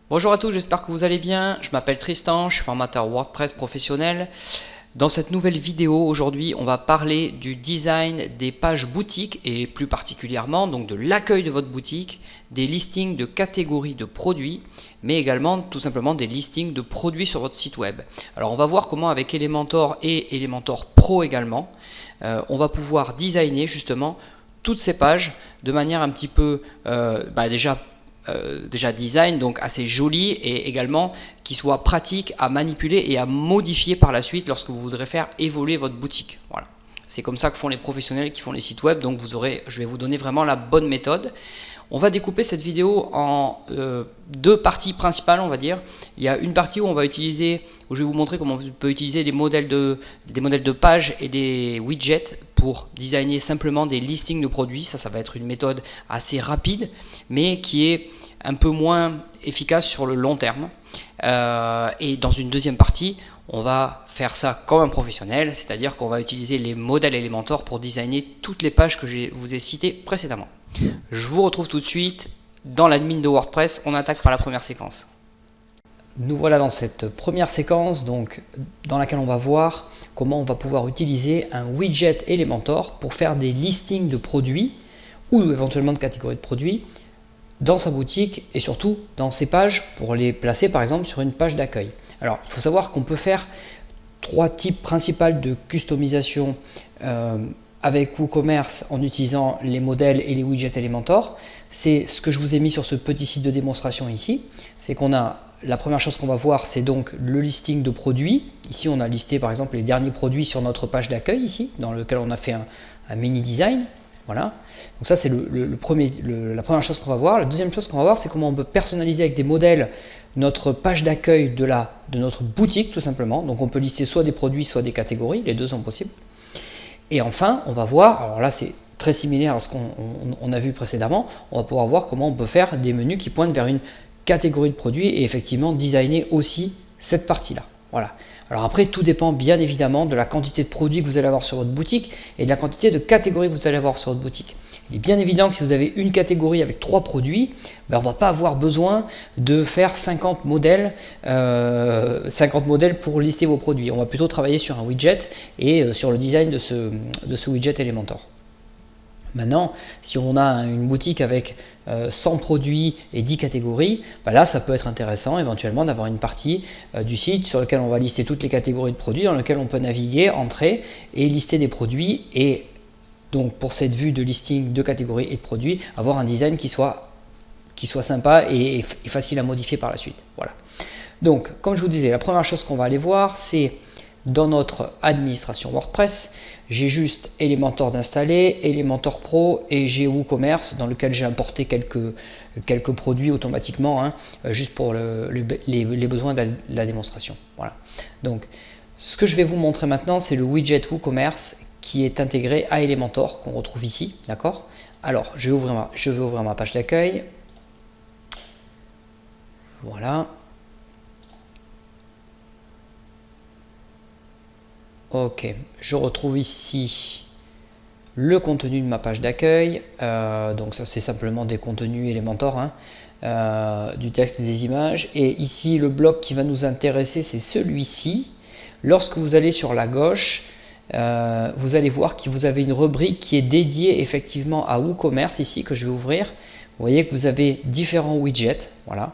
Bonjour à tous, j'espère que vous allez bien. Je m'appelle Tristan, je suis formateur WordPress professionnel. Dans cette nouvelle vidéo, aujourd'hui, on va parler du design des pages boutiques et plus particulièrement donc de l'accueil de votre boutique, des listings de catégories de produits, mais également tout simplement des listings de produits sur votre site web. Alors on va voir comment avec Elementor et Elementor Pro également, on va pouvoir designer justement toutes ces pages de manière un petit peu déjà design, donc assez joli et également qui soit pratique à manipuler et à modifier par la suite lorsque vous voudrez faire évoluer votre boutique. Voilà. C'est comme ça que font les professionnels qui font les sites web, donc je vais vous donner vraiment la bonne méthode. On va découper cette vidéo en deux parties principales, on va dire. Il y a une partie où on va utiliser, où je vais vous montrer comment on peut utiliser des modèles de pages et des widgets pour designer simplement des listings de produits. Ça va être une méthode assez rapide, mais qui est un peu moins efficace sur le long terme. Et dans une deuxième partie, on va faire ça comme un professionnel, c'est-à-dire qu'on va utiliser les modèles Elementor pour designer toutes les pages que je vous ai citées précédemment. Je vous retrouve tout de suite dans l'admin de WordPress. On attaque par la première séquence. Nous voilà dans cette première séquence donc, dans laquelle on va voir comment on va pouvoir utiliser un widget Elementor pour faire des listings de produits ou éventuellement de catégories de produits dans sa boutique et surtout dans ses pages pour les placer par exemple sur une page d'accueil. Alors il faut savoir qu'on peut faire trois types principaux de customisation avec WooCommerce en utilisant les modèles et les widgets Elementor. C'est ce que je vous ai mis sur ce petit site de démonstration ici. C'est qu'on a la première chose qu'on va voir, c'est donc le listing de produits. Ici, on a listé par exemple les derniers produits sur notre page d'accueil ici, dans lequel on a fait un mini design. Voilà. Donc ça, c'est la première chose qu'on va voir. La deuxième chose qu'on va voir, c'est comment on peut personnaliser avec des modèles notre page d'accueil de notre boutique tout simplement. Donc on peut lister soit des produits, soit des catégories. Les deux sont possibles. Et enfin, on va voir, alors là c'est très similaire à ce qu'on a vu précédemment, on va pouvoir voir comment on peut faire des menus qui pointent vers une catégorie de produits et effectivement designer aussi cette partie-là. Voilà. Alors après, tout dépend bien évidemment de la quantité de produits que vous allez avoir sur votre boutique et de la quantité de catégories que vous allez avoir sur votre boutique. Il est bien évident que si vous avez une catégorie avec 3 produits, on ne va pas avoir besoin de faire 50 modèles pour lister vos produits. On va plutôt travailler sur un widget et sur le design de ce widget Elementor. Maintenant, si on a une boutique avec 100 produits et 10 catégories, là ça peut être intéressant éventuellement d'avoir une partie du site sur lequel on va lister toutes les catégories de produits, dans lequel on peut naviguer, entrer et lister des produits et donc pour cette vue de listing de catégories et de produits, avoir un design qui soit sympa et facile à modifier par la suite. Voilà. Donc comme je vous disais, la première chose qu'on va aller voir, c'est dans notre administration WordPress, j'ai juste Elementor d'installer, Elementor Pro et j'ai WooCommerce dans lequel j'ai importé quelques produits automatiquement, juste pour les besoins de la démonstration. Voilà. Donc, ce que je vais vous montrer maintenant, c'est le widget WooCommerce qui est intégré à Elementor qu'on retrouve ici. D'accord. Alors, je vais ouvrir ma page d'accueil. Voilà. Ok, je retrouve ici le contenu de ma page d'accueil. Donc ça c'est simplement des contenus Elementor, du texte et des images. Et ici le bloc qui va nous intéresser, c'est celui-ci. Lorsque vous allez sur la gauche, vous allez voir que vous avez une rubrique qui est dédiée effectivement à WooCommerce ici que je vais ouvrir. Vous voyez que vous avez différents widgets, voilà,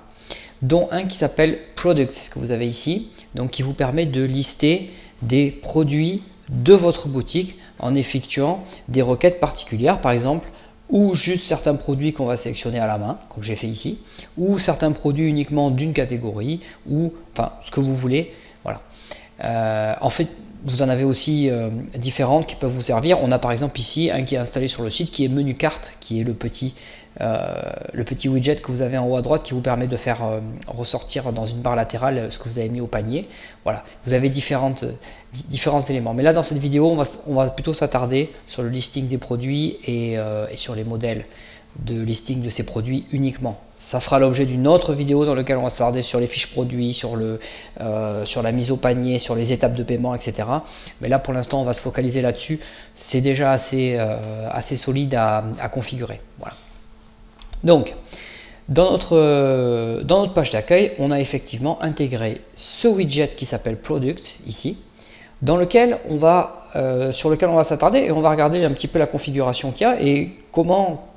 dont un qui s'appelle Product, c'est ce que vous avez ici, donc qui vous permet de lister des produits de votre boutique en effectuant des requêtes particulières, par exemple, ou juste certains produits qu'on va sélectionner à la main, comme j'ai fait ici, ou certains produits uniquement d'une catégorie, ou enfin ce que vous voulez. Voilà. En fait, vous en avez aussi différentes qui peuvent vous servir. On a par exemple ici un qui est installé sur le site qui est menu carte, qui est le petit widget que vous avez en haut à droite qui vous permet de faire ressortir dans une barre latérale ce que vous avez mis au panier. Voilà, vous avez différents éléments. Mais là dans cette vidéo, on va plutôt s'attarder sur le listing des produits et sur les modèles de listing de ces produits uniquement. Ça fera l'objet d'une autre vidéo dans laquelle on va s'attarder sur les fiches produits, sur la mise au panier, sur les étapes de paiement, etc. Mais là pour l'instant on va se focaliser là-dessus. C'est déjà assez solide à configurer. Voilà. Donc dans notre page d'accueil, on a effectivement intégré ce widget qui s'appelle Products ici, sur lequel on va s'attarder et on va regarder un petit peu la configuration qu'il y a et comment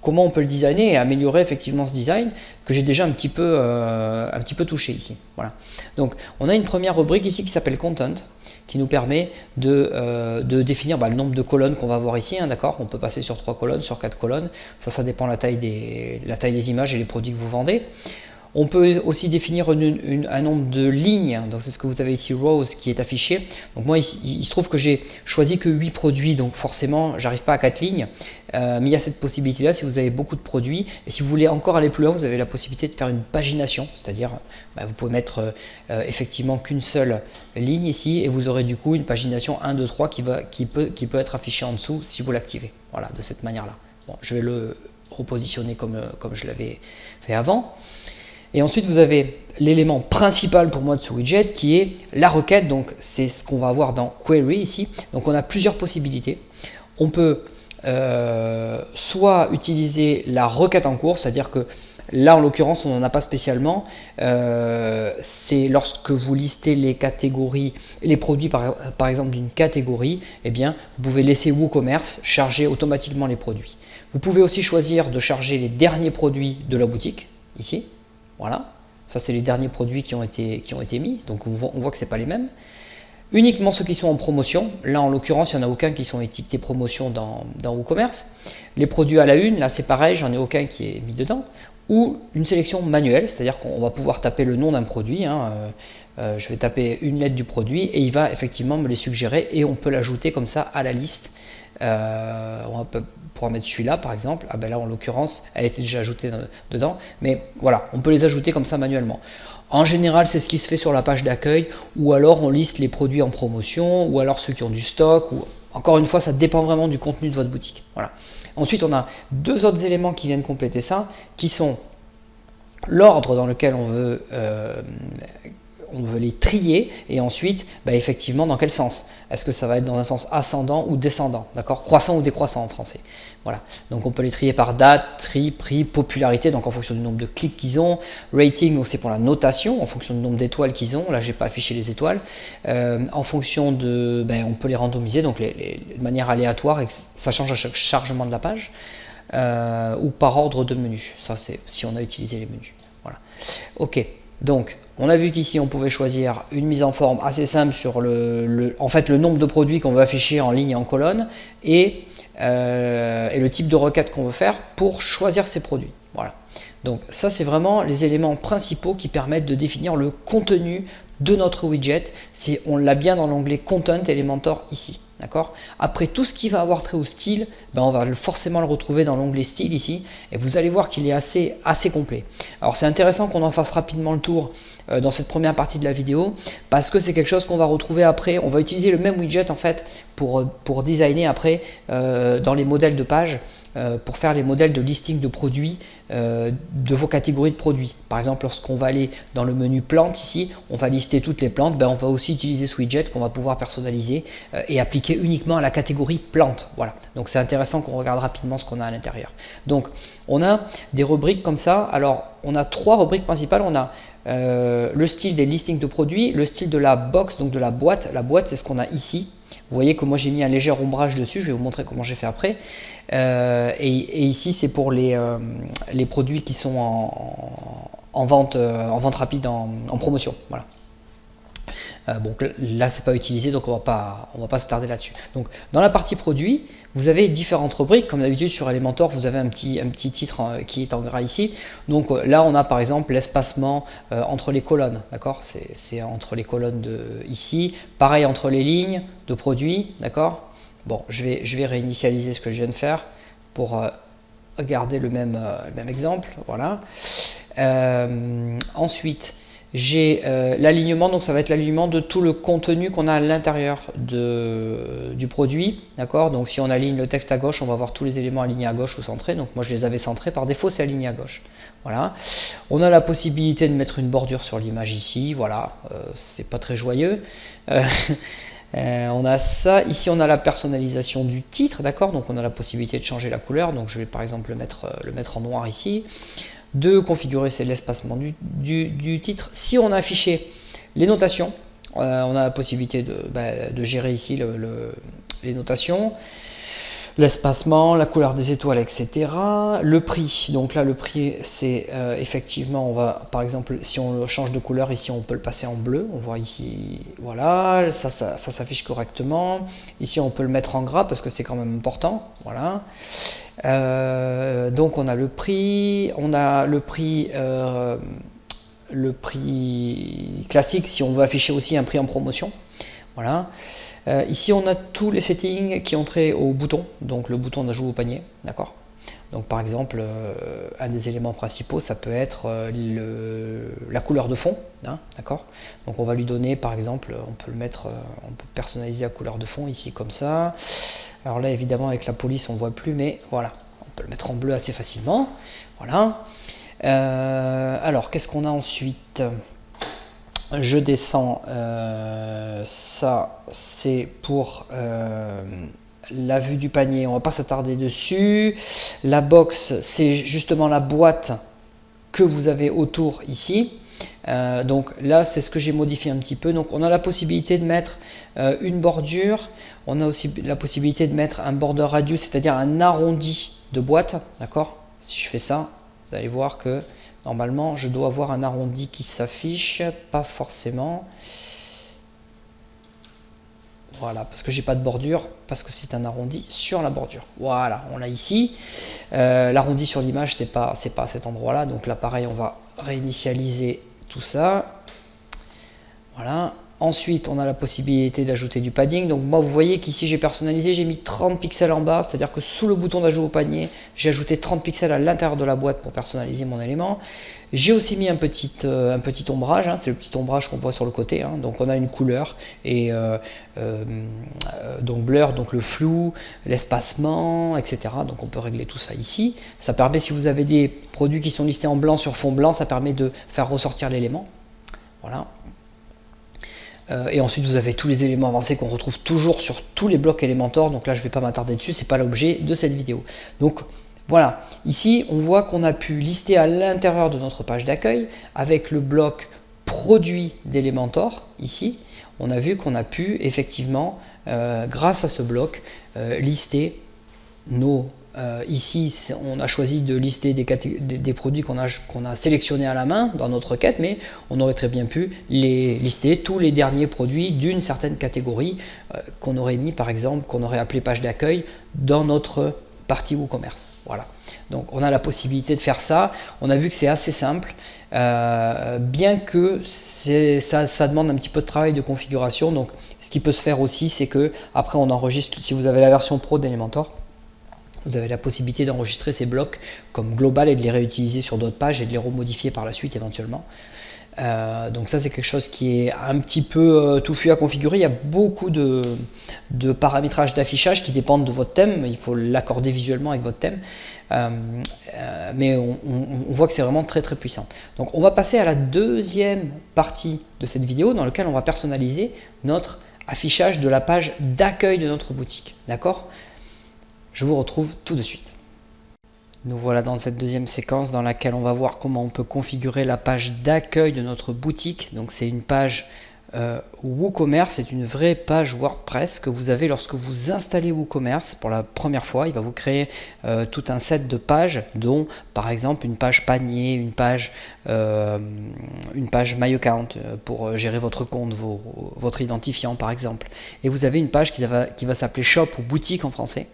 on peut le designer et améliorer effectivement ce design que j'ai déjà un petit peu touché ici. Voilà. Donc on a une première rubrique ici qui s'appelle Content, qui nous permet de définir le nombre de colonnes qu'on va avoir ici, hein, d'accord. On peut passer sur 3 colonnes, sur 4 colonnes, ça dépend la taille des images et les produits que vous vendez. On peut aussi définir un nombre de lignes, donc c'est ce que vous avez ici, rows, qui est affiché. Donc moi, il se trouve que j'ai choisi que 8 produits, donc forcément, j'arrive pas à 4 lignes. Mais il y a cette possibilité-là si vous avez beaucoup de produits. Et si vous voulez encore aller plus loin, vous avez la possibilité de faire une pagination, c'est-à-dire vous pouvez mettre effectivement qu'une seule ligne ici, et vous aurez du coup une pagination 1, 2, 3 qui peut être affichée en dessous si vous l'activez. Voilà, de cette manière-là. Bon, je vais le repositionner comme je l'avais fait avant. Et ensuite, vous avez l'élément principal pour moi de ce widget qui est la requête. Donc, c'est ce qu'on va avoir dans Query ici. Donc, on a plusieurs possibilités. On peut soit utiliser la requête en cours, c'est-à-dire que là, en l'occurrence, on n'en a pas spécialement. C'est lorsque vous listez les catégories, les produits par exemple d'une catégorie, eh bien, vous pouvez laisser WooCommerce charger automatiquement les produits. Vous pouvez aussi choisir de charger les derniers produits de la boutique, ici. Voilà, ça c'est les derniers produits qui ont été mis, donc on voit que ce n'est pas les mêmes. Uniquement ceux qui sont en promotion, là en l'occurrence il n'y en a aucun qui sont étiquetés promotion dans WooCommerce. Les produits à la une, là c'est pareil, j'en ai aucun qui est mis dedans. Ou une sélection manuelle, c'est-à-dire qu'on va pouvoir taper le nom d'un produit, hein, je vais taper une lettre du produit et il va effectivement me les suggérer et on peut l'ajouter comme ça à la liste. On pourra mettre celui-là par exemple, ah ben là en l'occurrence elle était déjà ajoutée dedans, mais voilà, on peut les ajouter comme ça manuellement. En général c'est ce qui se fait sur la page d'accueil, ou alors on liste les produits en promotion, ou alors ceux qui ont du stock, ou encore une fois ça dépend vraiment du contenu de votre boutique. Voilà. Ensuite on a deux autres éléments qui viennent compléter ça, qui sont l'ordre dans lequel on veut les trier, et ensuite effectivement dans quel sens. Est-ce que ça va être dans un sens ascendant ou descendant, d'accord, croissant ou décroissant en français. Voilà, donc on peut les trier par date, prix, popularité, donc en fonction du nombre de clics qu'ils ont, rating, donc c'est pour la notation, en fonction du nombre d'étoiles qu'ils ont, là j'ai pas affiché les étoiles, en fonction de, on peut les randomiser, donc de manière aléatoire, et ça change à chaque chargement de la page, ou par ordre de menu, ça c'est si on a utilisé les menus. Voilà, ok. Donc, on a vu qu'ici, on pouvait choisir une mise en forme assez simple sur le nombre de produits qu'on veut afficher en ligne et en colonne et le type de requête qu'on veut faire pour choisir ces produits. Voilà. Donc, ça, c'est vraiment les éléments principaux qui permettent de définir le contenu de notre widget. On l'a bien dans l'onglet Content Elementor ici. D'accord. Après, tout ce qui va avoir trait au style, on va forcément le retrouver dans l'onglet style ici, et vous allez voir qu'il est assez complet. Alors c'est intéressant qu'on en fasse rapidement le tour dans cette première partie de la vidéo, parce que c'est quelque chose qu'on va retrouver après. On va utiliser le même widget en fait pour designer après dans les modèles de page, pour faire les modèles de listing de produits de vos catégories de produits. Par exemple, lorsqu'on va aller dans le menu plantes ici, on va lister toutes les plantes, on va aussi utiliser ce widget qu'on va pouvoir personnaliser et appliquer uniquement à la catégorie plantes. Voilà, donc c'est intéressant qu'on regarde rapidement ce qu'on a à l'intérieur. Donc on a des rubriques comme ça. Alors on a 3 rubriques principales. On a le style des listings de produits, le style de la box, donc de la boîte. La boîte, c'est ce qu'on a ici. Vous voyez que moi j'ai mis un léger ombrage dessus, je vais vous montrer comment j'ai fait après. Et ici c'est pour les produits qui sont en vente rapide, en promotion. Voilà. Donc là c'est pas utilisé, donc on va pas se tarder là-dessus. Donc dans la partie produit, vous avez différentes rubriques. Comme d'habitude sur Elementor, vous avez un petit titre qui est en gras ici. Donc là on a par exemple l'espacement entre les colonnes, d'accord, c'est entre les colonnes ici, pareil entre les lignes de produits, d'accord. Bon, je vais réinitialiser ce que je viens de faire pour garder le même exemple, voilà. Ensuite j'ai l'alignement, donc ça va être l'alignement de tout le contenu qu'on a à l'intérieur du produit, d'accord. Donc si on aligne le texte à gauche, on va voir tous les éléments alignés à gauche ou centrés. Donc moi je les avais centrés, par défaut c'est aligné à gauche. Voilà. On a la possibilité de mettre une bordure sur l'image ici, voilà, c'est pas très joyeux. On a ça, ici on a la personnalisation du titre, d'accord, donc on a la possibilité de changer la couleur, donc je vais par exemple le mettre en noir ici. de configurer l'espacement du titre. Si on a affiché les notations, on a la possibilité de gérer ici les notations, l'espacement, la couleur des étoiles, etc. Le prix, donc là le prix c'est effectivement, on va par exemple si on change de couleur ici on peut le passer en bleu, on voit ici, voilà, ça s'affiche correctement. Ici on peut le mettre en gras parce que c'est quand même important, voilà. Donc on a le prix classique si on veut afficher aussi un prix en promotion, voilà. Ici on a tous les settings qui ont trait au bouton, donc le bouton d'ajout au panier, d'accord. Donc par exemple un des éléments principaux ça peut être la couleur de fond, hein, d'accord. Donc on va lui donner par exemple, on peut personnaliser la couleur de fond ici comme ça. Alors là évidemment avec la police on voit plus, mais voilà, on peut le mettre en bleu assez facilement, voilà. Alors qu'est-ce qu'on a ensuite? Je descends, ça c'est pour la vue du panier, on va pas s'attarder dessus. La box c'est justement la boîte que vous avez autour ici. Donc là c'est ce que j'ai modifié un petit peu. Donc on a la possibilité de mettre une bordure, on a aussi la possibilité de mettre un border radius, c'est-à-dire un arrondi de boîte, d'accord. Si je fais ça, vous allez voir que normalement je dois avoir un arrondi qui s'affiche, pas forcément. Voilà, parce que j'ai pas de bordure, parce que c'est un arrondi sur la bordure. Voilà, on l'a ici. L'arrondi sur l'image, c'est pas à cet endroit-là. Donc là, pareil, on va réinitialiser tout ça. Voilà. Ensuite, on a la possibilité d'ajouter du padding. Donc moi, vous voyez qu'ici, j'ai personnalisé, j'ai mis 30 pixels en bas. C'est-à-dire que sous le bouton d'ajout au panier, j'ai ajouté 30 pixels à l'intérieur de la boîte pour personnaliser mon élément. J'ai aussi mis un petit ombrage, hein, c'est le petit ombrage qu'on voit sur le côté. Hein. Donc on a une couleur et donc blur, donc le flou, l'espacement, etc. Donc on peut régler tout ça ici. Ça permet, si vous avez des produits qui sont listés en blanc sur fond blanc, ça permet de faire ressortir l'élément. Voilà. Et ensuite vous avez tous les éléments avancés qu'on retrouve toujours sur tous les blocs Elementor. Donc là je ne vais pas m'attarder dessus, c'est pas l'objet de cette vidéo. Donc voilà, ici on voit qu'on a pu lister à l'intérieur de notre page d'accueil avec le bloc produit d'Elementor. Ici on a vu qu'on a pu effectivement grâce à ce bloc lister nos ici on a choisi de lister des produits qu'on a sélectionnés à la main dans notre requête, mais on aurait très bien pu les lister tous les derniers produits d'une certaine catégorie qu'on aurait mis par exemple, qu'on aurait appelé page d'accueil dans notre partie WooCommerce. Voilà, donc on a la possibilité de faire ça. On a vu que c'est assez simple, bien que ça demande un petit peu de travail de configuration. Donc ce qui peut se faire aussi, c'est que après on enregistre, si vous avez la version pro d'Elementor, vous avez la possibilité d'enregistrer ces blocs comme global et de les réutiliser sur d'autres pages et de les remodifier par la suite éventuellement. Donc ça c'est quelque chose qui est un petit peu touffu à configurer. Il y a beaucoup de paramétrages d'affichage qui dépendent de votre thème. Il faut l'accorder visuellement avec votre thème. Mais on voit que c'est vraiment très très puissant. Donc on va passer à la deuxième partie de cette vidéo dans laquelle on va personnaliser notre affichage de la page d'accueil de notre boutique. D'accord ? Je vous retrouve tout de suite. Nous voilà dans cette deuxième séquence dans laquelle on va voir comment on peut configurer la page d'accueil de notre boutique. Donc c'est une page WooCommerce, c'est une vraie page WordPress que vous avez lorsque vous installez WooCommerce pour la première fois. Il va vous créer tout un set de pages, dont par exemple une page panier, une page My Account pour gérer votre compte, votre identifiant par exemple. Et vous avez une page qui va s'appeler Shop ou boutique en français.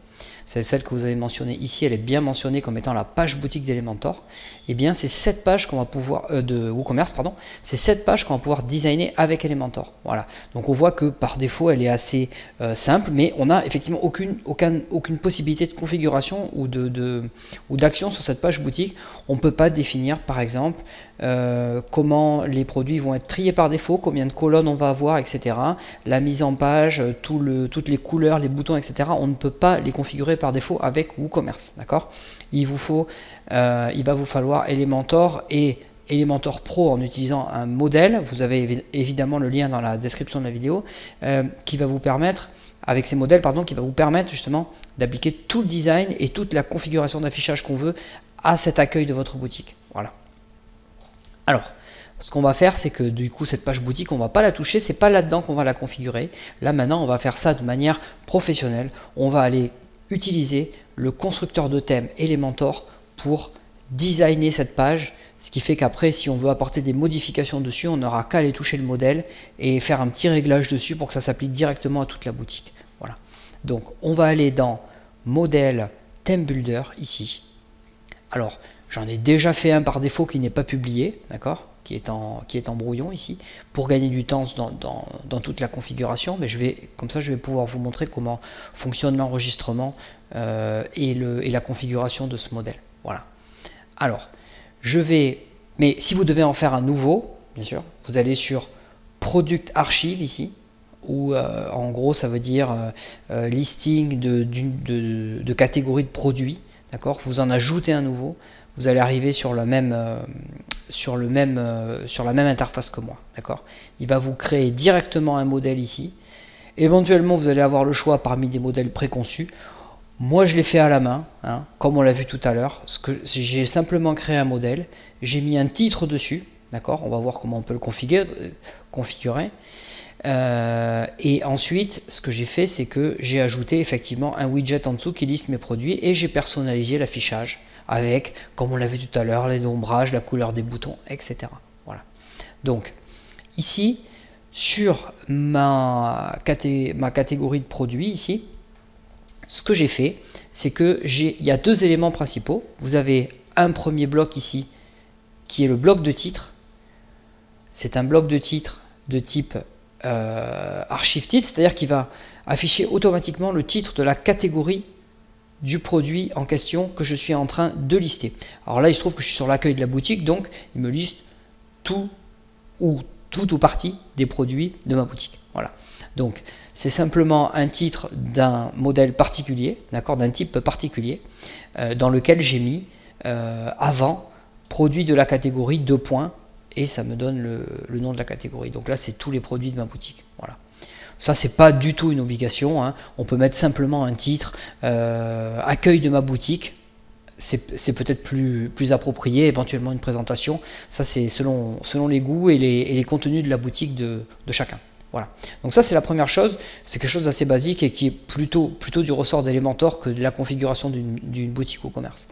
C'est celle que vous avez mentionnée ici, elle est bien mentionnée comme étant la page boutique d'Elementor. Et bien c'est cette page qu'on va pouvoir de WooCommerce, pardon, c'est cette page qu'on va pouvoir designer avec Elementor. Voilà. Donc on voit que par défaut elle est assez simple, mais on n'a effectivement aucune possibilité de configuration ou d'action sur cette page boutique. On ne peut pas définir par exemple comment les produits vont être triés par défaut, combien de colonnes on va avoir, etc. La mise en page, toutes les couleurs, les boutons, etc. On ne peut pas les configurer par défaut avec WooCommerce, d'accord. Il va vous falloir Elementor et Elementor Pro en utilisant un modèle. Vous avez évidemment le lien dans la description de la vidéo qui va vous permettre, avec ces modèles, pardon, qui va vous permettre justement d'appliquer tout le design et toute la configuration d'affichage qu'on veut à cet accueil de votre boutique. Voilà. Alors, ce qu'on va faire, c'est que du coup, cette page boutique, on ne va pas la toucher, c'est pas là-dedans qu'on va la configurer. Là, maintenant, on va faire ça de manière professionnelle. On va aller utiliser le constructeur de thème Elementor pour designer cette page, ce qui fait qu'après, si on veut apporter des modifications dessus, on n'aura qu'à aller toucher le modèle et faire un petit réglage dessus pour que ça s'applique directement à toute la boutique. Voilà. Donc, on va aller dans Modèle Theme Builder ici. Alors, j'en ai déjà fait un par défaut qui n'est pas publié, d'accord, qui est en brouillon ici, pour gagner du temps dans toute la configuration, mais comme ça je vais pouvoir vous montrer comment fonctionne l'enregistrement et la configuration de ce modèle. Voilà. Alors, mais si vous devez en faire un nouveau, bien sûr, vous allez sur Product Archive ici, où en gros ça veut dire listing de catégories de produits, d'accord, vous en ajoutez un nouveau. Vous allez arriver sur la même interface que moi, d'accord. Il va vous créer directement un modèle ici. Éventuellement, vous allez avoir le choix parmi des modèles préconçus. Moi, je l'ai fait à la main, hein, comme on l'a vu tout à l'heure. J'ai simplement créé un modèle, j'ai mis un titre dessus, d'accord. On va voir comment on peut le configurer. Et ensuite, ce que j'ai fait, c'est que j'ai ajouté effectivement un widget en dessous qui liste mes produits et j'ai personnalisé l'affichage avec, comme on l'a vu tout à l'heure, les ombrages, la couleur des boutons, etc. Voilà. Donc, ici, sur ma catégorie de produits, ici, ce que j'ai fait, c'est que il y a deux éléments principaux. Vous avez un premier bloc ici, qui est le bloc de titre. C'est un bloc de titre de type archive titre, c'est-à-dire qu'il va afficher automatiquement le titre de la catégorie du produit en question que je suis en train de lister. Alors là, il se trouve que je suis sur l'accueil de la boutique, donc il me liste tout ou partie des produits de ma boutique. Voilà. Donc c'est simplement un titre d'un modèle particulier, d'accord, d'un type particulier, dans lequel j'ai mis avant produit de la catégorie 2 points et ça me donne le nom de la catégorie. Donc là, c'est tous les produits de ma boutique. Voilà. Ça, c'est pas du tout une obligation, hein. On peut mettre simplement un titre, accueil de ma boutique, c'est peut-être plus approprié, éventuellement une présentation. Ça, c'est selon les goûts et les contenus de la boutique de chacun. Voilà. Donc ça, c'est la première chose. C'est quelque chose d'assez basique et qui est plutôt du ressort d'Elementor que de la configuration d'une boutique ou commerce.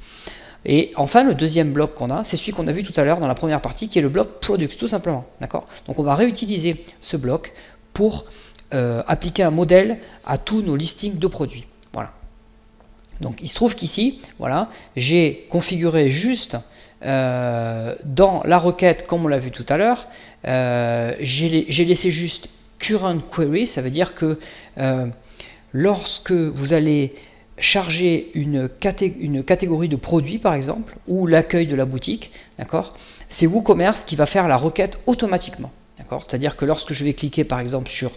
Et enfin, le deuxième bloc qu'on a, c'est celui qu'on a vu tout à l'heure dans la première partie, qui est le bloc Products, tout simplement. D'accord. Donc on va réutiliser ce bloc pour appliquer un modèle à tous nos listings de produits. Voilà. Donc il se trouve qu'ici, voilà, j'ai configuré juste dans la requête, comme on l'a vu tout à l'heure, j'ai laissé juste current query, ça veut dire que lorsque vous allez charger une catégorie de produits par exemple, ou l'accueil de la boutique, d'accord, c'est WooCommerce qui va faire la requête automatiquement. C'est-à-dire que lorsque je vais cliquer par exemple sur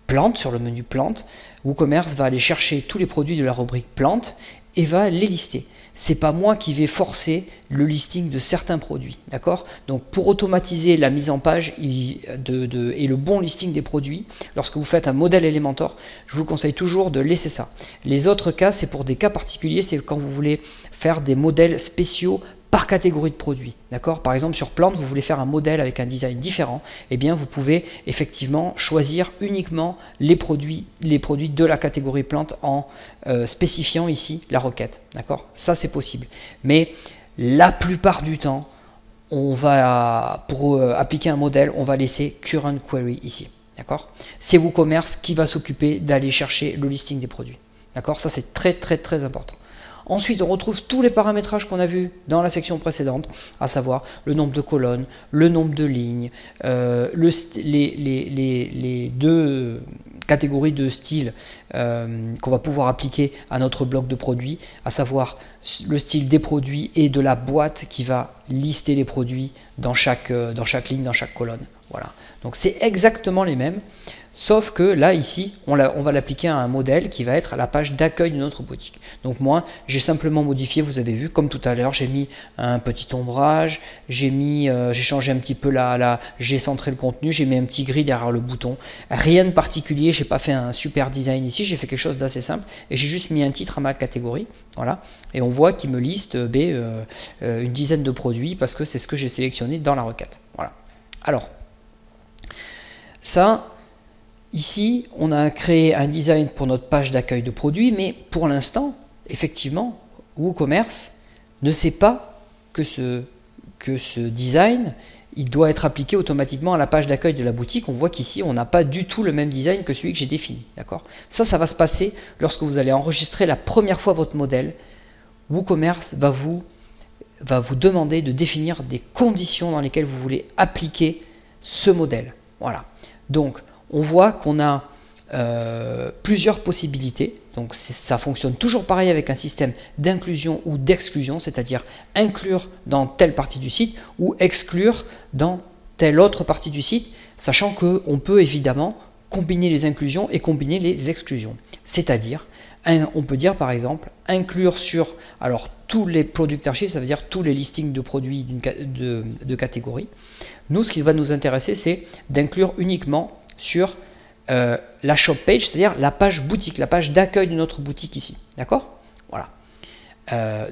plantes, sur le menu plantes, WooCommerce va aller chercher tous les produits de la rubrique plantes et va les lister. C'est pas moi qui vais forcer le listing de certains produits, d'accord. Donc pour automatiser la mise en page et le bon listing des produits, lorsque vous faites un modèle Elementor, je vous conseille toujours de laisser ça. Les autres cas, c'est pour des cas particuliers, c'est quand vous voulez faire des modèles spéciaux par catégorie de produits, d'accord. Par exemple sur plantes, vous voulez faire un modèle avec un design différent, et bien vous pouvez effectivement choisir uniquement les produits de la catégorie plantes en spécifiant ici la requête, d'accord. Ça c'est possible, mais la plupart du temps, on va pour appliquer un modèle, on va laisser current query ici, d'accord. C'est WooCommerce qui va s'occuper d'aller chercher le listing des produits, d'accord. Ça c'est très important. Ensuite, on retrouve tous les paramétrages qu'on a vus dans la section précédente, à savoir le nombre de colonnes, le nombre de lignes, les deux catégories de style qu'on va pouvoir appliquer à notre bloc de produits, à savoir le style des produits et de la boîte qui va lister les produits dans chaque ligne, dans chaque colonne. Voilà. Donc c'est exactement les mêmes. Sauf que là, ici, on va l'appliquer à un modèle qui va être à la page d'accueil de notre boutique. Donc moi, j'ai simplement modifié, vous avez vu, comme tout à l'heure, j'ai mis un petit ombrage, j'ai changé un petit peu j'ai centré le contenu, j'ai mis un petit gris derrière le bouton. Rien de particulier, j'ai pas fait un super design ici, j'ai fait quelque chose d'assez simple et j'ai juste mis un titre à ma catégorie. Voilà. Et on voit qu'il me liste une dizaine de produits parce que c'est ce que j'ai sélectionné dans la requête. Voilà. Alors, ça, ici, on a créé un design pour notre page d'accueil de produits, mais pour l'instant, effectivement, WooCommerce ne sait pas que ce design, il doit être appliqué automatiquement à la page d'accueil de la boutique. On voit qu'ici, on n'a pas du tout le même design que celui que j'ai défini. D'accord ? Ça va se passer lorsque vous allez enregistrer la première fois votre modèle. WooCommerce va vous demander de définir des conditions dans lesquelles vous voulez appliquer ce modèle. Voilà. Donc, on voit qu'on a plusieurs possibilités. Donc, ça fonctionne toujours pareil avec un système d'inclusion ou d'exclusion, c'est-à-dire inclure dans telle partie du site ou exclure dans telle autre partie du site, sachant qu'on peut évidemment combiner les inclusions et combiner les exclusions. C'est-à-dire, on peut dire par exemple inclure sur tous les product archives, ça veut dire tous les listings de produits de catégorie. Nous, ce qui va nous intéresser, c'est d'inclure uniquement sur la shop page, c'est-à-dire la page boutique, la page d'accueil de notre boutique ici. D'accord ? Voilà.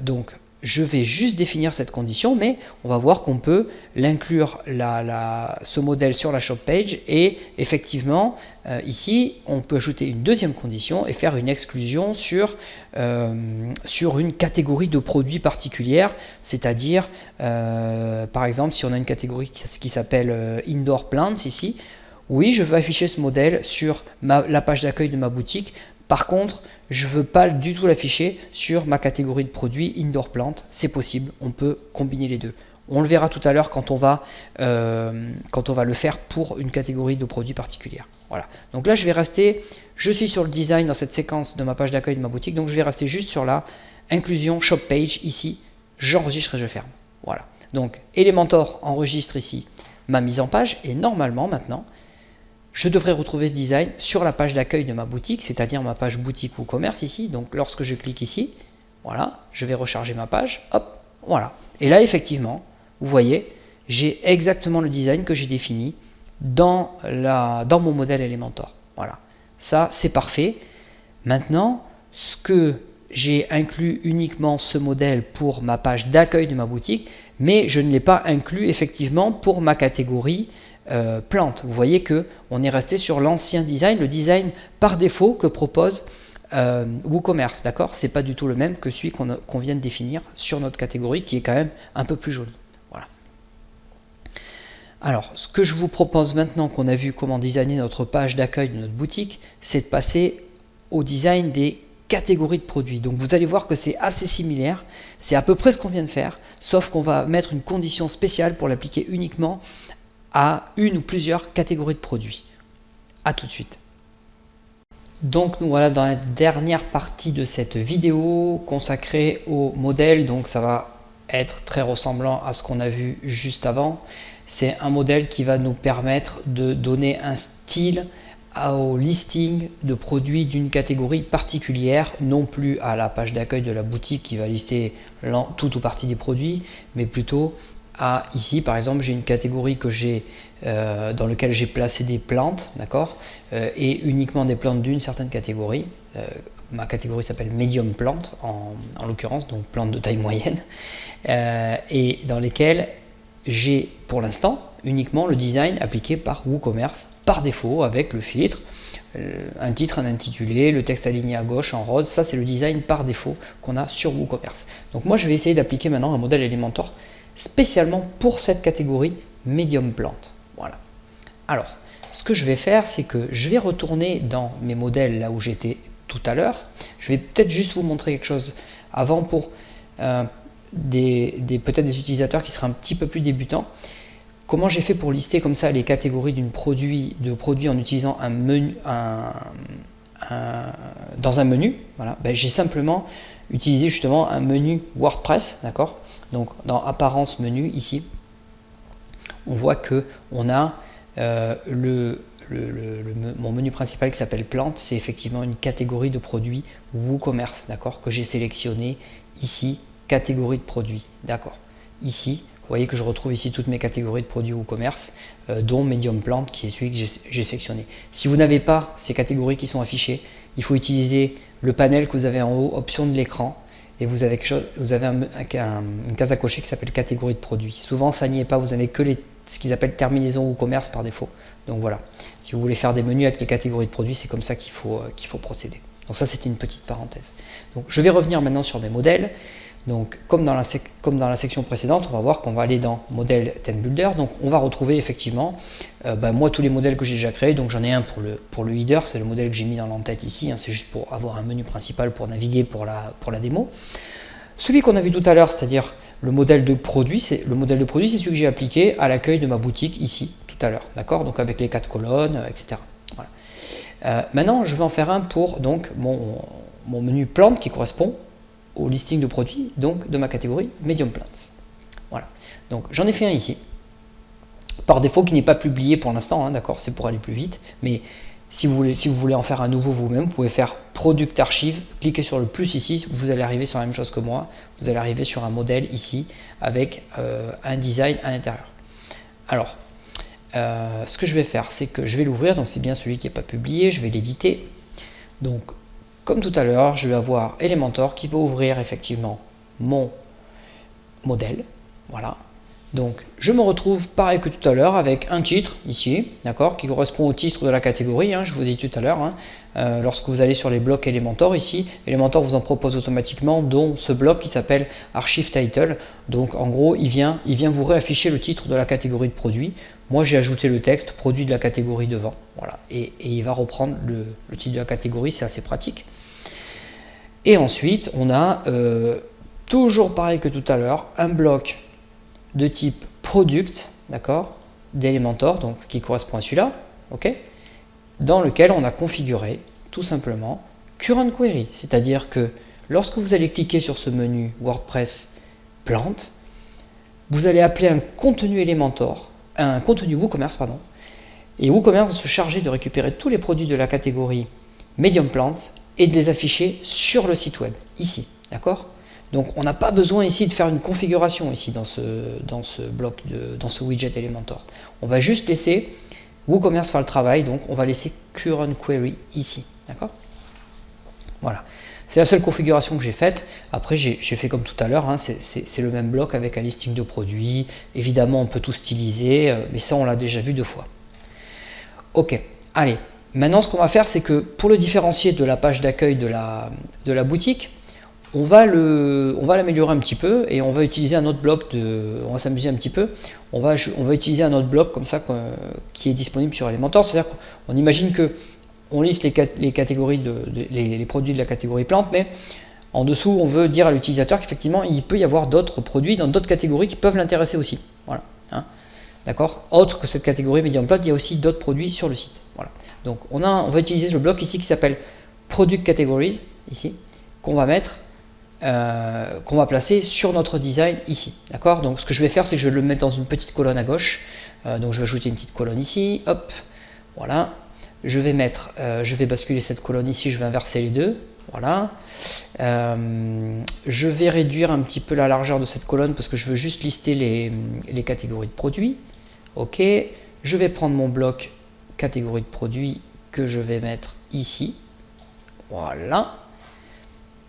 Donc, je vais juste définir cette condition, mais on va voir qu'on peut l'inclure ce modèle sur la shop page et effectivement, ici, on peut ajouter une deuxième condition et faire une exclusion sur une catégorie de produits particulière, c'est-à-dire, par exemple, si on a une catégorie qui s'appelle Indoor Plants ici, oui, je veux afficher ce modèle sur la page d'accueil de ma boutique. Par contre, je ne veux pas du tout l'afficher sur ma catégorie de produits Indoor Plant. C'est possible, on peut combiner les deux. On le verra tout à l'heure quand on va le faire pour une catégorie de produits particulière. Voilà. Donc là, je suis sur le design dans cette séquence de ma page d'accueil de ma boutique. Donc je vais rester juste sur la inclusion shop page ici. J'enregistre et je ferme. Voilà. Donc Elementor enregistre ici ma mise en page et normalement maintenant, je devrais retrouver ce design sur la page d'accueil de ma boutique, c'est-à-dire ma page boutique WooCommerce ici. Donc lorsque je clique ici, voilà, je vais recharger ma page, hop, voilà. Et là, effectivement, vous voyez, j'ai exactement le design que j'ai défini dans mon modèle Elementor. Voilà, ça c'est parfait. Maintenant, ce que j'ai inclus uniquement ce modèle pour ma page d'accueil de ma boutique, mais je ne l'ai pas inclus effectivement pour ma catégorie plante. Vous voyez que on est resté sur l'ancien design, le design par défaut que propose WooCommerce, d'accord ? C'est pas du tout le même que celui qu'on vient de définir sur notre catégorie, qui est quand même un peu plus joli. Voilà. Alors, ce que je vous propose maintenant qu'on a vu comment designer notre page d'accueil de notre boutique, c'est de passer au design des catégories de produits. Donc vous allez voir que c'est assez similaire, c'est à peu près ce qu'on vient de faire, sauf qu'on va mettre une condition spéciale pour l'appliquer uniquement à une ou plusieurs catégories de produits. A tout de suite. Donc nous voilà dans la dernière partie de cette vidéo consacrée au modèle. Donc ça va être très ressemblant à ce qu'on a vu juste avant. C'est un modèle qui va nous permettre de donner un style au listing de produits d'une catégorie particulière, non plus à la page d'accueil de la boutique qui va lister tout ou partie des produits, mais plutôt ici par exemple j'ai une catégorie que dans laquelle j'ai placé des plantes, d'accord, et uniquement des plantes d'une certaine catégorie. Ma catégorie s'appelle medium plantes en l'occurrence, donc plantes de taille moyenne, et dans lesquelles j'ai pour l'instant uniquement le design appliqué par WooCommerce par défaut avec le filtre, un titre, un intitulé, le texte aligné à gauche en rose. Ça c'est le design par défaut qu'on a sur WooCommerce. Donc moi je vais essayer d'appliquer maintenant un modèle Elementor spécialement pour cette catégorie medium plante. Voilà. Alors, ce que je vais faire, c'est que je vais retourner dans mes modèles là où j'étais tout à l'heure. Je vais peut-être juste vous montrer quelque chose avant pour peut-être des utilisateurs qui seraient un petit peu plus débutants. Comment j'ai fait pour lister comme ça les catégories de produits en utilisant un menu, dans un menu. Voilà. J'ai simplement utilisé justement un menu WordPress, d'accord. Donc dans apparence menu ici, on voit que on a le mon menu principal qui s'appelle plantes, c'est effectivement une catégorie de produits WooCommerce, d'accord, que j'ai sélectionné ici, catégorie de produits, d'accord. Ici, vous voyez que je retrouve ici toutes mes catégories de produits WooCommerce, dont Medium Plant qui est celui que j'ai sélectionné. Si vous n'avez pas ces catégories qui sont affichées, il faut utiliser le panel que vous avez en haut, option de l'écran, et vous avez une case à cocher qui s'appelle catégorie de produits. Souvent ça n'y est pas, vous avez que ce qu'ils appellent terminaison WooCommerce par défaut. Donc voilà, si vous voulez faire des menus avec les catégories de produits, c'est comme ça qu'il faut procéder. Donc ça c'était une petite parenthèse. Donc je vais revenir maintenant sur mes modèles. Donc comme dans la section précédente, on va voir qu'on va aller dans modèle ThemeBuilder. Donc on va retrouver effectivement moi tous les modèles que j'ai déjà créés. Donc j'en ai un pour le header, c'est le modèle que j'ai mis dans l'entête ici, hein, c'est juste pour avoir un menu principal pour naviguer pour la démo. Celui qu'on a vu tout à l'heure, c'est-à-dire le modèle de produit, c'est celui que j'ai appliqué à l'accueil de ma boutique ici tout à l'heure, d'accord, donc avec les 4 colonnes, etc. Voilà. Maintenant je vais en faire un pour donc mon menu plante qui correspond au listing de produits donc de ma catégorie Medium Plants. Voilà, donc j'en ai fait un ici par défaut qui n'est pas publié pour l'instant, hein, d'accord, c'est pour aller plus vite, mais si vous voulez en faire un nouveau vous-même, vous pouvez faire Product Archive, cliquez sur le plus ici, vous allez arriver sur la même chose que moi, vous allez arriver sur un modèle ici avec un design à l'intérieur. Alors, ce que je vais faire, c'est que je vais l'ouvrir, donc c'est bien celui qui n'est pas publié, je vais l'éditer. Donc, comme tout à l'heure, je vais avoir Elementor qui va ouvrir effectivement mon modèle, voilà. Donc je me retrouve pareil que tout à l'heure avec un titre ici, d'accord, qui correspond au titre de la catégorie, hein, je vous ai dit tout à l'heure, hein, lorsque vous allez sur les blocs Elementor ici, Elementor vous en propose automatiquement, dont ce bloc qui s'appelle Archive Title. Donc en gros il vient vous réafficher le titre de la catégorie de produit. Moi j'ai ajouté le texte produit de la catégorie devant, voilà, et il va reprendre le titre de la catégorie, c'est assez pratique. Et ensuite on a toujours pareil que tout à l'heure, un bloc de type product, d'accord, d'Elementor, donc ce qui correspond à celui-là, ok, dans lequel on a configuré tout simplement Current Query, c'est-à-dire que lorsque vous allez cliquer sur ce menu WordPress Plante, vous allez appeler un contenu Elementor, un contenu WooCommerce, pardon, et WooCommerce va se charger de récupérer tous les produits de la catégorie Medium Plants et de les afficher sur le site web, ici, d'accord. Donc on n'a pas besoin ici de faire une configuration ici dans ce bloc, dans ce widget Elementor. On va juste laisser WooCommerce faire le travail, donc on va laisser Current Query ici, d'accord. Voilà, c'est la seule configuration que j'ai faite. Après j'ai fait comme tout à l'heure, hein, c'est le même bloc avec un listing de produits. Évidemment on peut tout styliser, mais ça on l'a déjà vu 2 fois. Ok, allez, maintenant ce qu'on va faire, c'est que pour le différencier de la page d'accueil de la boutique, on va l'améliorer un petit peu et on va utiliser un autre bloc on va s'amuser un petit peu. On va utiliser un autre bloc comme ça qui est disponible sur Elementor. C'est-à-dire qu'on imagine que on liste les catégories les produits de la catégorie plante, mais en dessous on veut dire à l'utilisateur qu'effectivement il peut y avoir d'autres produits dans d'autres catégories qui peuvent l'intéresser aussi. Voilà, hein, d'accord. Autre que cette catégorie Medium Plant, il y a aussi d'autres produits sur le site. Voilà. Donc on va utiliser le bloc ici qui s'appelle Product Categories ici, qu'on va mettre qu'on va placer sur notre design ici, d'accord. Donc ce que je vais faire, c'est que je vais le mettre dans une petite colonne à gauche, donc je vais ajouter une petite colonne ici, hop, voilà, je vais basculer cette colonne ici, je vais inverser les deux, voilà, je vais réduire un petit peu la largeur de cette colonne parce que je veux juste lister les catégories de produits, ok, je vais prendre mon bloc catégorie de produits que je vais mettre ici, voilà.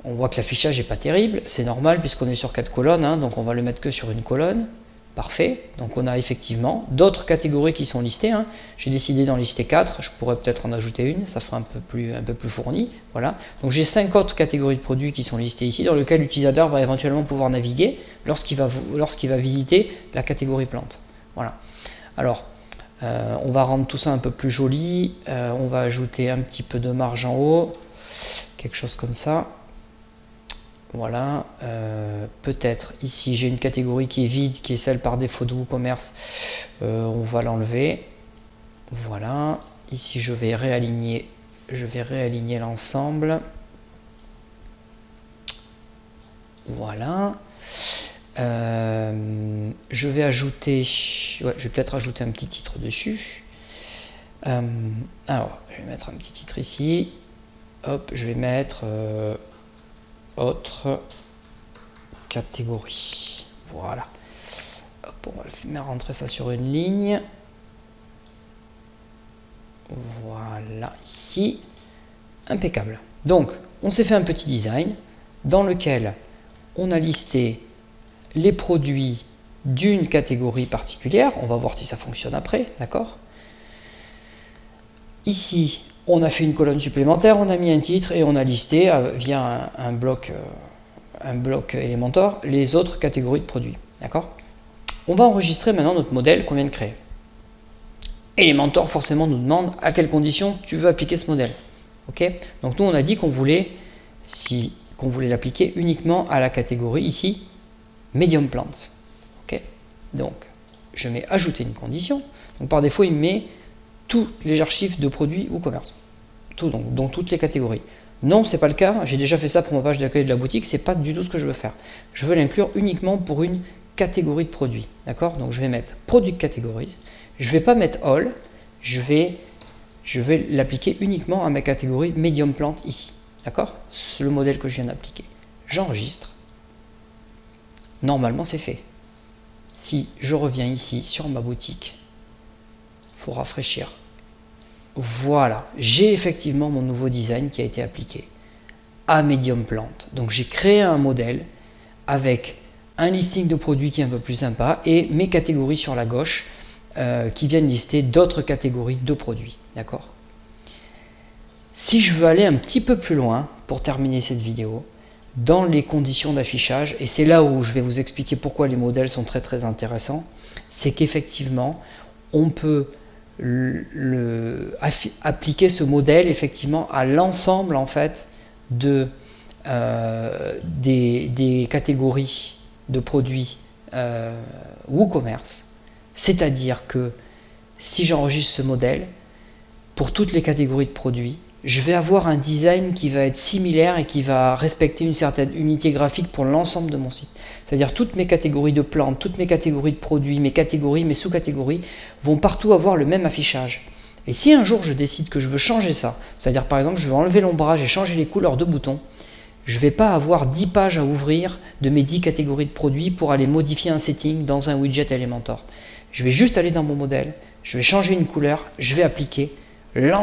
On voit que l'affichage n'est pas terrible, c'est normal puisqu'on est sur 4 colonnes, hein, donc on va le mettre que sur une colonne. Parfait, donc on a effectivement d'autres catégories qui sont listées, hein. J'ai décidé d'en lister 4, je pourrais peut-être en ajouter une, ça fera un peu plus fourni. Voilà. Donc j'ai 5 autres catégories de produits qui sont listées ici, dans lesquelles l'utilisateur va éventuellement pouvoir naviguer lorsqu'il va visiter la catégorie plante. Voilà. Alors, on va rendre tout ça un peu plus joli, on va ajouter un petit peu de marge en haut, quelque chose comme ça. Voilà, peut-être ici j'ai une catégorie qui est vide, qui est celle par défaut de WooCommerce, on va l'enlever. Voilà, ici je vais réaligner l'ensemble. Voilà, je vais ajouter, je vais peut-être ajouter un petit titre dessus. Alors, je vais mettre un petit titre ici. Hop, je vais mettre autre catégorie. Voilà. Hop, on va rentrer ça sur une ligne. Voilà, ici. Impeccable. Donc, on s'est fait un petit design dans lequel on a listé les produits d'une catégorie particulière. On va voir si ça fonctionne après, d'accord? Ici, on a fait une colonne supplémentaire, on a mis un titre et on a listé via un bloc Elementor les autres catégories de produits, d'accord? On va enregistrer maintenant notre modèle qu'on vient de créer. Elementor forcément nous demande à quelles conditions tu veux appliquer ce modèle. Ok? Donc nous on a dit qu'on voulait l'appliquer uniquement à la catégorie ici Medium Plants. Ok? Donc je mets ajouter une condition. Donc par défaut il me met tous les archives de produits ou commerce. Tout, donc toutes les catégories. Non, c'est pas le cas. J'ai déjà fait ça pour ma page d'accueil de la boutique. C'est pas du tout ce que je veux faire. Je veux l'inclure uniquement pour une catégorie de produits. D'accord? Donc je vais mettre Product Categories. Je vais pas mettre All. Je vais l'appliquer uniquement à ma catégorie Medium Plant ici. D'accord? C'est le modèle que je viens d'appliquer. J'enregistre. Normalement, c'est fait. Si je reviens ici sur ma boutique, il faut rafraîchir. Voilà, j'ai effectivement mon nouveau design qui a été appliqué à Medium Plant. Donc j'ai créé un modèle avec un listing de produits qui est un peu plus sympa et mes catégories sur la gauche qui viennent lister d'autres catégories de produits. D'accord? Si je veux aller un petit peu plus loin pour terminer cette vidéo, dans les conditions d'affichage, et c'est là où je vais vous expliquer pourquoi les modèles sont très intéressants, c'est qu'effectivement on peut appliquer ce modèle effectivement à l'ensemble en fait des catégories de produits WooCommerce. C'est-à-dire que si j'enregistre ce modèle pour toutes les catégories de produits, je vais avoir un design qui va être similaire et qui va respecter une certaine unité graphique pour l'ensemble de mon site. C'est-à-dire toutes mes catégories de plantes, toutes mes catégories de produits, mes catégories, mes sous-catégories vont partout avoir le même affichage. Et si un jour je décide que je veux changer ça, c'est-à-dire par exemple je veux enlever l'ombrage et changer les couleurs de boutons, je ne vais pas avoir 10 pages à ouvrir de mes 10 catégories de produits pour aller modifier un setting dans un widget Elementor. Je vais juste aller dans mon modèle, je vais changer une couleur, je vais appliquer.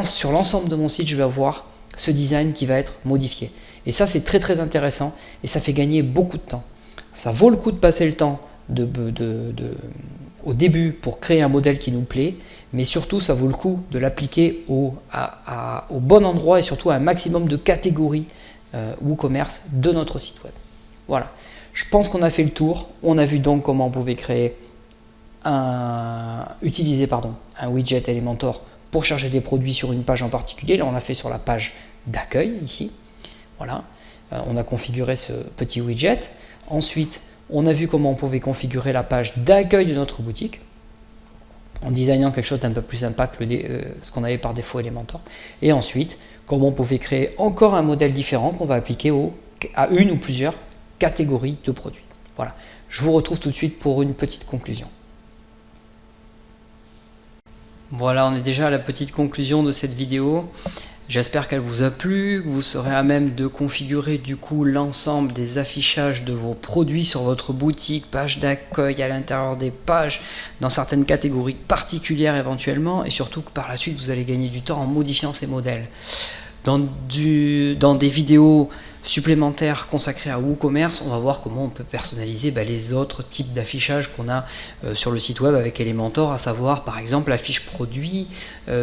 Sur l'ensemble de mon site, je vais avoir ce design qui va être modifié. Et ça, c'est très intéressant et ça fait gagner beaucoup de temps. Ça vaut le coup de passer le temps au début pour créer un modèle qui nous plaît, mais surtout, ça vaut le coup de l'appliquer au bon endroit et surtout à un maximum de catégories WooCommerce de notre site web. Voilà. Je pense qu'on a fait le tour. On a vu donc comment on pouvait utiliser un widget Elementor pour charger des produits sur une page en particulier. Là on l'a fait sur la page d'accueil ici. Voilà, on a configuré ce petit widget. Ensuite on a vu comment on pouvait configurer la page d'accueil de notre boutique en designant quelque chose d'un peu plus sympa que ce qu'on avait par défaut Elementor. Et ensuite comment on pouvait créer encore un modèle différent qu'on va appliquer à une ou plusieurs catégories de produits. Voilà, je vous retrouve tout de suite pour une petite conclusion. Voilà, on est déjà à la petite conclusion de cette vidéo. J'espère qu'elle vous a plu, que vous serez à même de configurer du coup l'ensemble des affichages de vos produits sur votre boutique, page d'accueil, à l'intérieur des pages, dans certaines catégories particulières éventuellement, et surtout que par la suite vous allez gagner du temps en modifiant ces modèles. Dans des vidéos supplémentaires consacrées à WooCommerce, on va voir comment on peut personnaliser les autres types d'affichage qu'on a sur le site web avec Elementor, à savoir par exemple la fiche produit,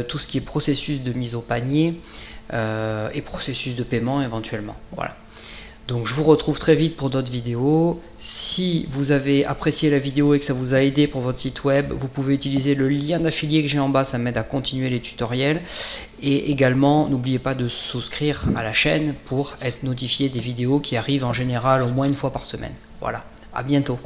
tout ce qui est processus de mise au panier et processus de paiement éventuellement. Voilà. Donc je vous retrouve très vite pour d'autres vidéos. Si vous avez apprécié la vidéo et que ça vous a aidé pour votre site web, vous pouvez utiliser le lien d'affilié que j'ai en bas, ça m'aide à continuer les tutoriels. Et également, n'oubliez pas de souscrire à la chaîne pour être notifié des vidéos qui arrivent en général au moins une fois par semaine. Voilà, à bientôt.